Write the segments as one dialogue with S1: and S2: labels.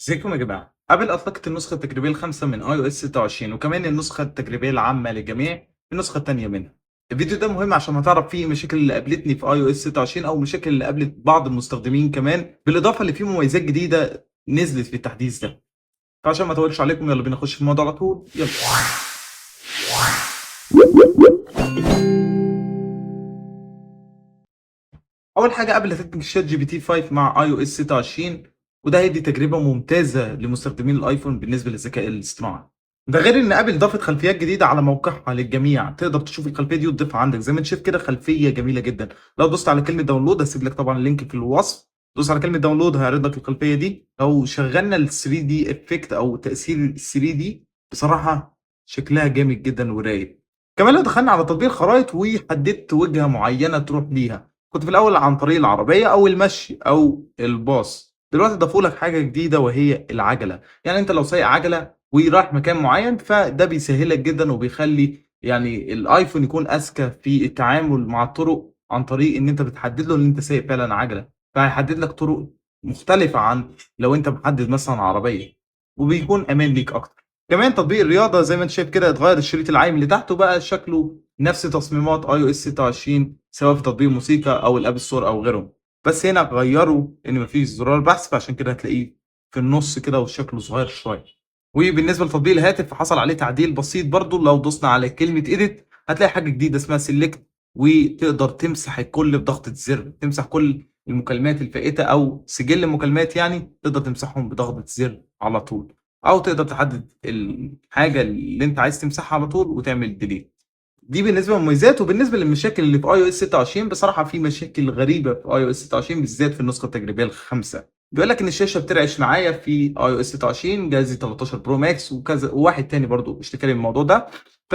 S1: ازيكم يا جماعة؟ ابل اطلقت النسخة التجريبية الخامسة من iOS 26 وكمان النسخة التجريبية العامة للجميع النسخة التانية منها. الفيديو ده مهم عشان هتعرف فيه المشاكل اللي قابلتني في iOS 26 او مشاكل اللي قابلت بعض المستخدمين كمان، بالاضافة اللي فيه مميزات جديدة نزلت في التحديث ده. فعشان ما اطولش عليكم يلا بينا نخش في الموضوع على طول. يلا. اول حاجه ابل هتدمج شات جي بي تي 5 مع اي او اس 26، وده هيدي تجربه ممتازه لمستخدمين الايفون بالنسبه للذكاء الاصطناعي. ده غير ان ابل ضافت خلفيات جديده على موقعها للجميع، تقدر تشوف الخلفيه دي وتضيفها عندك زي ما انت شايف كده. خلفيه جميله جدا. لو دوست على كلمه داونلود هسيب لك طبعا اللينك في الوصف. دوس على كلمه داونلود هيعرض لك الخلفيه دي. لو شغلنا ال 3 دي افكت او تاثير ال 3 دي، بصراحه شكلها جامد جدا ورايق. كمان لو دخلنا على تطبيق الخرائط وحددت وجهه معينه تروح ليها، كنت في الاول عن طريق العربيه او المشي او الباص، دلوقتي ضافوا لك حاجه جديده وهي العجله. يعني انت لو سايق عجله ورايح مكان معين، فده بيسهلك جدا وبيخلي يعني الايفون يكون اذكى في التعامل مع الطرق، عن طريق ان انت بتحدد له ان انت سايق فعلا عجله، فهيحدد لك طرق مختلفه عن لو انت محدد مثلا عربيه، وبيكون امان ليك اكتر. كمان تطبيق الرياضه زي ما انت شايف كده اتغير الشريط العايم اللي تحته، بقى شكله نفس تصميمات اي او اس 26 سواء في تطبيق موسيقى او الاب ستور او غيرهم. بس هنا غيروا ان مفيش زرار بحث، فعشان كده هتلاقيه في النص كده وشكله صغير شويه. وبالنسبه لتطبيق الهاتف فحصل عليه تعديل بسيط برضو. لو دوسنا على كلمه ايديت هتلاقي حاجه جديده اسمها سيلكت، وتقدر تمسح الكل بضغطه زر، تمسح كل المكالمات الفائته او سجل المكالمات، يعني تقدر تمسحهم بضغطه زر على طول، او تقدر تحدد الحاجه اللي انت عايز تمسحها على طول وتعمل ديليت. دي بالنسبه للمميزات. وبالنسبه للمشاكل اللي في اي او اس 26، بصراحه في مشاكل غريبه في اي او اس 26 بالذات في النسخه التجريبيه الخامسه. بيقول لك ان الشاشه بترعش معايا في اي او اس 26، جهازي 13 برو ماكس وكذا، وواحد تاني برضو اشتكى لي من الموضوع ده. ف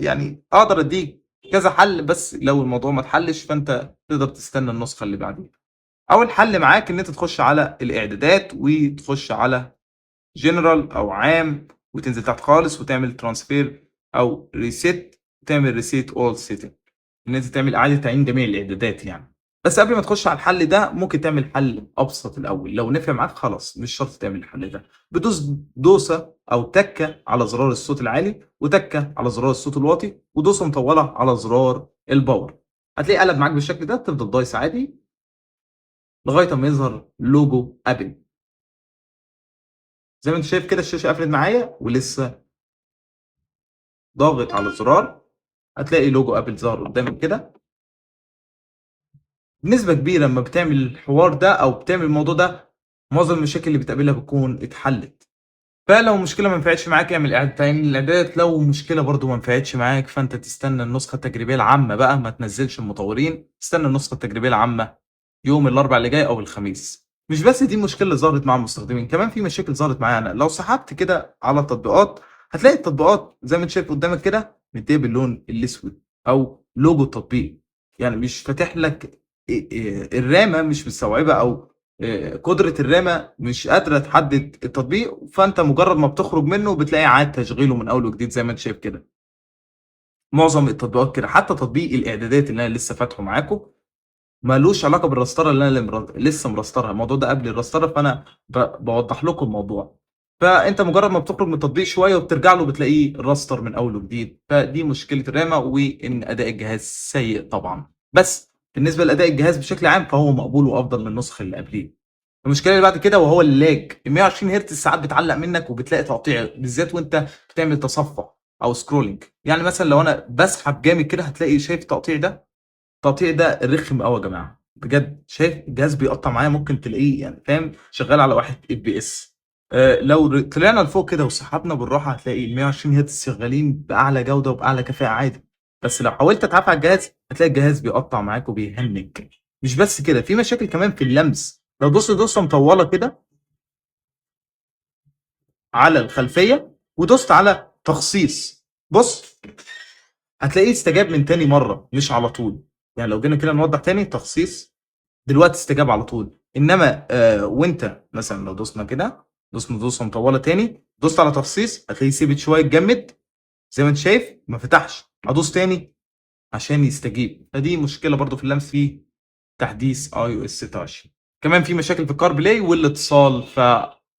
S1: يعني اقدر اديك كذا حل، بس لو الموضوع ما اتحلش فانت تقدر تستنى النسخه اللي بعديها. اول حل معاك ان انت تخش على الاعدادات وتخش على جنرال او عام، وتنزل تحت خالص وتعمل ترانسفير او ريسيت، وتعمل ريسيت اول سيتنج، ان انت تعمل اعاده تعيين جميع الاعدادات يعني. بس قبل ما تخش على الحل ده ممكن تعمل حل ابسط الاول. لو نفع معاك خلاص مش شرط تعمل الحل ده. بتدوس دوسه او تكه على زرار الصوت العالي، وتكه على زرار الصوت الواطي، ودوسه مطوله على زرار الباور. هتلاقيه قلب معاك بالشكل ده. تفضل دايس عادي لغايه ما يظهر لوجو ابل. زي ما انت شايف كده الشاشه قفلت معايا ولسه ضاغط على الزرار، هتلاقي لوجو ابل ظهر قدامك كده. بنسبه كبيره لما بتعمل الحوار ده او بتعمل الموضوع ده، معظم المشاكل اللي بتقابلها بتكون اتحلت. فلو مشكله ما نفعتش معاك اعمل اعاده تعيين الاعدادات. لو مشكله برضو ما نفعتش معاك فانت تستنى النسخه التجريبيه العامه بقى، ما تنزلش المطورين، تستنى النسخه التجريبيه العامه يوم الاربعاء اللي جاي او الخميس. مش بس دي المشكله اللي ظهرت مع المستخدمين، كمان في مشاكل ظهرت معايا انا. لو سحبت كده على التطبيقات هتلاقي التطبيقات زي ما انت شايف قدامك كده مديه باللون الاسود او لوجو التطبيق، يعني مش فاتح لك الرامه مش مستوعبه، او قدره الرامه مش قادره تحدد التطبيق، فانت مجرد ما بتخرج منه بتلاقي عاد تشغيله من اول وجديد زي ما انت شايف كده. معظم التطبيقات كده، حتى تطبيق الاعدادات اللي انا لسه فاتحه معاكم مالوش علاقه بالرستره اللي انا لسه مرسترها. الموضوع ده قبل الرستره، فانا بوضح لكم الموضوع. فانت مجرد ما بتخرج من التطبيق شويه وبترجع له بتلاقيه راستر من اول وجديد. فدي مشكله الرامه، وان اداء الجهاز سيء طبعا. بس بالنسبه لاداء الجهاز بشكل عام فهو مقبول وافضل من النسخه اللي قبليه. المشكله اللي بعد كده وهو اللاج، ال 120 هرتز ساعات بتعلق منك وبتلاقي تقطيع، بالذات وانت بتعمل تصفح او سكرولنج. يعني مثلا لو انا بسحب جامد كده هتلاقي شايف التقطيع ده. التقطيع ده رخم قوي يا جماعه بجد. شايف الجهاز بيقطع معايا، ممكن تلاقيه يعني فاهم شغال على 1 اف بي اس. لو طلعنا لفوق كده وسحبنا بالراحه هتلاقي ال 120 هرتز شغالين باعلى جوده وباعلى كفاءه عادي. بس لو حاولت تتعافى على الجهاز هتلاقي الجهاز بيقطع معاك وبيهنج. مش بس كده، في مشاكل كمان في اللمس. لو دوسه مطوله كده على الخلفيه ودوست على تخصيص، بص هتلاقيه استجاب من تاني مره مش على طول. يعني لو جينا كده نوضح تاني تخصيص، دلوقتي استجاب على طول. انما وانت مثلا لو دوسنا كده، دوسه مطوله تاني، دوست على تخصيص هتلاقيه سيبت شويه اتجمد زي ما انت شايف ما فتحش. ادوس تاني عشان يستجيب. فدي مشكله برضو في اللمس في تحديث اي او اس 26. كمان في مشاكل في الكار بلاي والاتصال.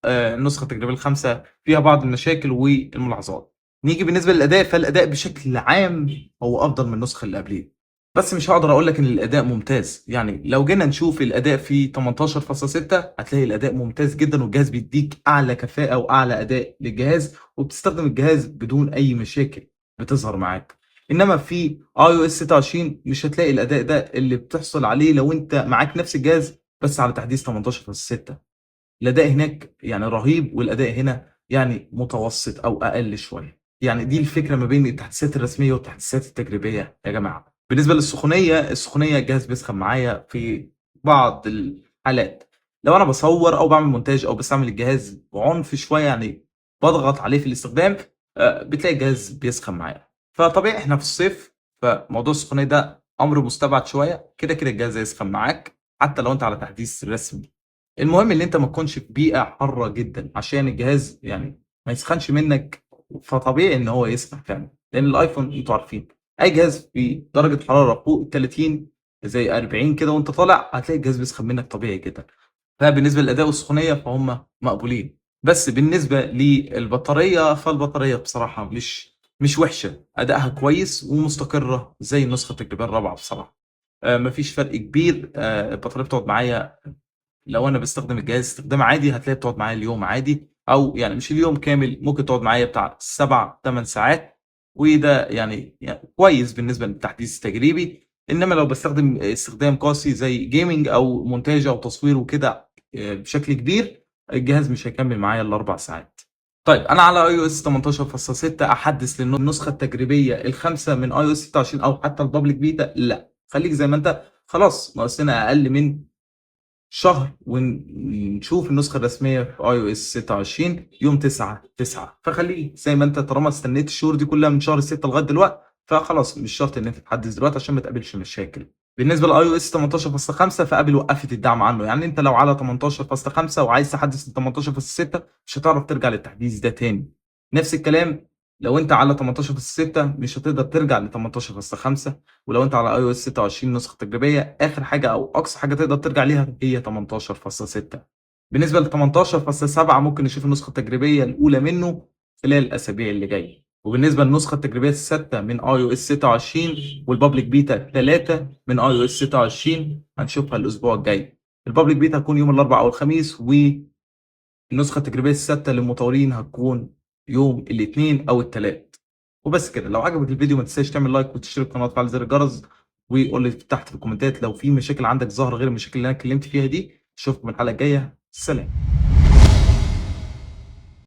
S1: النسخة التجريبية ال5 فيها بعض المشاكل والملاحظات. نيجي بالنسبة للأداء، فالأداء بشكل عام هو أفضل من النسخة اللي قبليه، بس مش هاقدر أقول لك إن الأداء ممتاز. يعني لو جينا نشوف الأداء في 18.6 هتلاقي الأداء ممتاز جدًا، والجهاز بيدّيك أعلى كفاءة وأعلى أداء للجهاز، وبتستخدم الجهاز بدون أي مشاكل بتظهر معاك. إنما في iOS 26 مش هتلاقي الأداء ده اللي بتحصل عليه لو أنت معاك نفس الجهاز بس على تحديث 18.6. الأداء هناك يعني رهيب، والأداء هنا يعني متوسط أو أقل شوية. يعني دي الفكرة ما بين التحديثات الرسمية والتحديثات التجريبية يا جماعة. بالنسبة للسخونية، السخونية الجهاز بيسخن معايا في بعض الحالات. لو أنا باصوّر أو باعمل مونتاج أو باستعمل الجهاز بعنف شوية، يعني باضغط عليه في الاستخدام، بتلاقي الجهاز بيسخن معايا. فطبيعي إحنا في الصيف، فموضوع السخونية ده أمر مستبعد شوية، كده الجهاز هيسخن معاك حتى لو أنت على تحديث رسمي. المهم إن أنت ما تكونش في بيئة حارة جدًا، عشان الجهاز يعني ما يسخنش منّك، فطبيعي إن هو يسخن فعلًا، لإن الأيفون أنتم عارفين أي جهاز في درجة حرارة فوق ال30 زي 40 كده وأنت طالع، هتلاقي الجهاز بيسخن منّك طبيعي جدًا. فبالنسبة للأداء والسخونية فهُم مقبولين، بس بالنسبة للبطارية، فالبطارية بصراحة مش وحشة، أدائها كويس ومستقرة زي النسخة التجريبية الرابعة بصراحة. ما فيش فرق كبير. البطارية بتقعد معايا لو أنا باستخدم الجهاز استخدام عادي، هتلاقيها بتقعد معايا اليوم عادي، أو يعني مش اليوم كامل، ممكن تقعد معايا بتاع 7، 8 ساعات، وده يعني كويس بالنسبة للتحديث التجريبي. إنما لو باستخدم استخدام قاسي زي gaming أو مونتاج أو تصوير وكده بشكل كبير، الجهاز مش هيكمّل معايا ال4 ساعات. طيب أنا على iOS 18.6 أحدّث للنسخة التجريبية ال5 من iOS 26 أو حتى الpublic beta؟ لأ، خلّيك زي ما أنت. خلاص ناقص لنا أقل من شهر ونشوف النسخة الرسمية في iOS 26 يوم 9/9، فخلّيك زي ما أنت طالما استنيت الشهور دي كلّها من شهر 6 لغاية دلوقتي، فخلاص مش شرط إن أنت تحدّث دلوقتي عشان ما تقابلش مشاكل. بالنسبة لiOS 18.5 فApple وقّفت الدعم عنّه، يعني أنت لو على 18.5 وعايز تحدّث ل18.6 مش هتعرف ترجع للتحديث ده تاني. نفس الكلام لو أنت على 18.6 مش هتقدر ترجع ل18.5. ولو أنت على iOS 26 نسخة تجريبية، آخر حاجة أو أقصى حاجة تقدر ترجع ليها هي 18.6. بالنسبة ل18.7 ممكن نشوف النسخة التجريبية الأولى منه خلال الأسابيع اللي جاية. وبالنسبة للنسخة التجريبية السادسة من iOS 26 والpublic beta 3 من iOS 26 هنشوفها الأسبوع الجاي. الpublic beta هتكون يوم الأربعاء أو الخميس، والنسخة التجريبية السادسة للمطورين هتكون يوم الاثنين أو التلات. وبس كده. لو عجبك الفيديو ما تنساش تعمل لايك وتشترك في القناة وتفعل زر الجرس، وقُل لي تحت في الكومنتات لو في مشاكل عندك ظاهرة غير المشاكل اللي أنا اتكلمت فيها دي. أشوفكم الحلقة الجاية، سلام.